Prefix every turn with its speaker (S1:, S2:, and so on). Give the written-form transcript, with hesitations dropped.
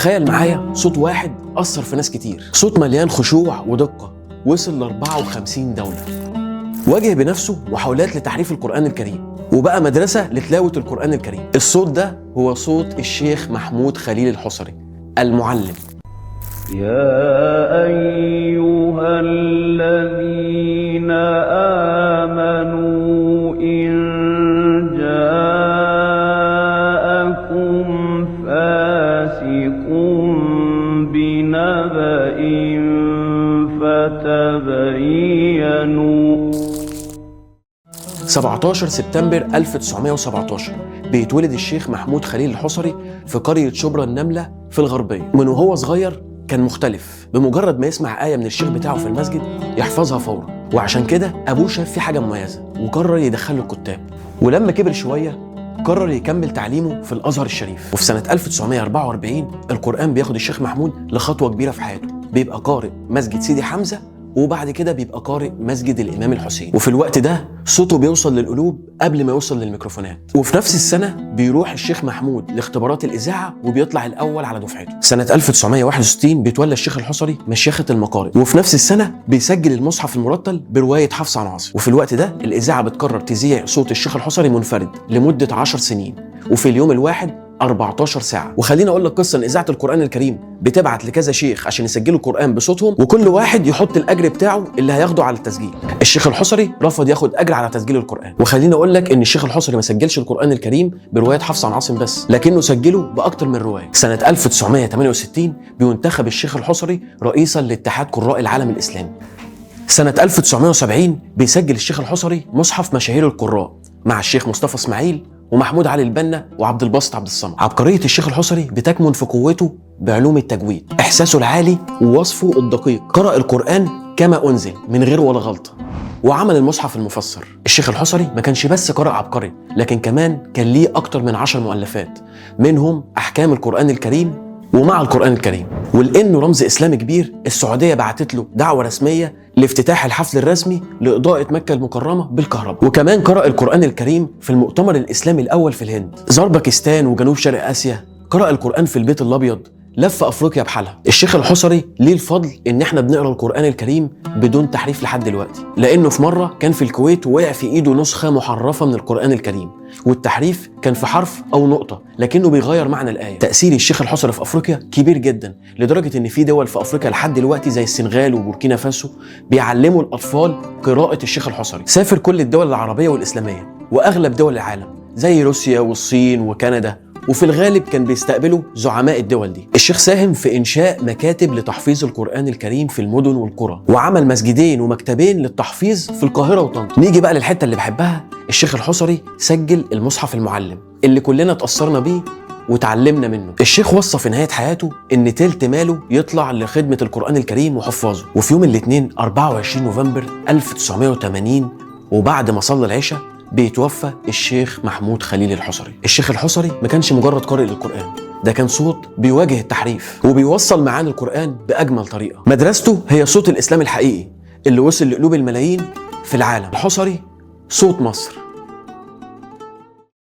S1: تخيل معايا صوت واحد أثر في ناس كتير، صوت مليان خشوع ودقة وصل ل 54 دولة، واجه بنفسه محاولات لتحريف القرآن الكريم وبقى مدرسة لتلاوة القرآن الكريم. الصوت ده هو صوت الشيخ محمود خليل الحصري المعلم.
S2: يا أيها الذين آمنوا إن جاءكم فاسق بنبأ فتبينوا.
S1: 17 سبتمبر 1917 بيتولد الشيخ محمود خليل الحصري في قرية شبرا النملة في الغربية. من وهو صغير كان مختلف، بمجرد ما يسمع آية من الشيخ بتاعه في المسجد يحفظها فورا، وعشان كده أبوه شاف فيه حاجة مميزة وقرر يدخله الكتاب. ولما كبر شوية قرر يكمل تعليمه في الأزهر الشريف. وفي سنة 1944 القرآن بياخد الشيخ محمود لخطوة كبيرة في حياته، بيبقى قارئ مسجد سيدي حمزة وبعد كده بيبقى قارئ مسجد الإمام الحسين. وفي الوقت ده صوته بيوصل للقلوب قبل ما يوصل للميكروفونات. وفي نفس السنة بيروح الشيخ محمود لاختبارات الإذاعة وبيطلع الأول على دفعته. سنة 1961 بيتولى الشيخ الحصري مشيخة المقارئ، وفي نفس السنة بيسجل المصحف المرتل برواية حفص عن عاصم. وفي الوقت ده الإذاعة بتقرر تذيع صوت الشيخ الحصري منفرد لمدة 10 سنين وفي اليوم الواحد 14 ساعة. وخليني أقول لك قصة إن إذاعة القرآن الكريم بتبعت لكذا شيخ عشان يسجلوا القرآن بصوتهم، وكل واحد يحط الأجر بتاعه اللي هياخده على التسجيل. الشيخ الحصري رفض ياخد أجر على تسجيل القرآن. وخليني أقول لك إن الشيخ الحصري ما سجلش القرآن الكريم برواية حفص عن عاصم بس، لكنه سجله بأكتر من رواية. سنة 1968 بينتخب الشيخ الحصري رئيسا لاتحاد قراء العالم الإسلامي. سنة 1970 بيسجل الشيخ الحصري مصحف مشاهير القراء مع الشيخ مصطفى اسماعيل ومحمود علي البنا وعبد الباسط عبد الصمد. عبقرية الشيخ الحصري بتكمن في قوته بعلوم التجويد، إحساسه العالي ووصفه الدقيق. قرأ القرآن كما أنزل من غير ولا غلطة، وعمل المصحف المفسر. الشيخ الحصري ما كانش بس قارئ عبقري، لكن كمان كان ليه أكتر من 10 مؤلفات، منهم أحكام القرآن الكريم ومع القرآن الكريم. ولأنه رمز إسلامي كبير، السعودية بعتت له دعوة رسمية لافتتاح الحفل الرسمي لإضاءة مكة المكرمة بالكهرباء. وكمان قرأ القرآن الكريم في المؤتمر الإسلامي الأول في الهند، زار باكستان وجنوب شرق آسيا، قرأ القرآن في البيت الأبيض، لف أفريقيا بحالها. الشيخ الحصري ليه الفضل إن إحنا بنقرأ القرآن الكريم بدون تحريف لحد دلوقتي، لأنه في مرة كان في الكويت ووقع في إيده نسخة محرفة من القرآن الكريم، والتحريف كان في حرف أو نقطة لكنه بيغير معنى الآية. تأثير الشيخ الحصري في أفريقيا كبير جدا، لدرجة إن في دول في أفريقيا لحد دلوقتي زي السنغال وبوركينا فاسو بيعلموا الأطفال قراءة الشيخ الحصري. سافر كل الدول العربية والإسلامية وأغلب دول العالم زي روسيا والصين وكندا، وفي الغالب كان بيستقبلوا زعماء الدول دي. الشيخ ساهم في إنشاء مكاتب لتحفيظ القرآن الكريم في المدن والقرى، وعمل مسجدين ومكتبين للتحفيظ في القاهرة وطنطا. نيجي بقى للحتة اللي بحبها، الشيخ الحصري سجل المصحف المعلم اللي كلنا اتأثرنا بيه وتعلمنا منه. الشيخ وصى في نهاية حياته إن تلت ماله يطلع لخدمة القرآن الكريم وحفاظه. وفي يوم الاثنين 24 نوفمبر 1980 وبعد ما صلى العشاء بيتوفى الشيخ محمود خليل الحصري. الشيخ الحصري ما كانش مجرد قارئ للقرآن، ده كان صوت بيواجه التحريف وبيوصل معاني القرآن بأجمل طريقة. مدرسته هي صوت الإسلام الحقيقي اللي وصل لقلوب الملايين في العالم. الحصري صوت مصر.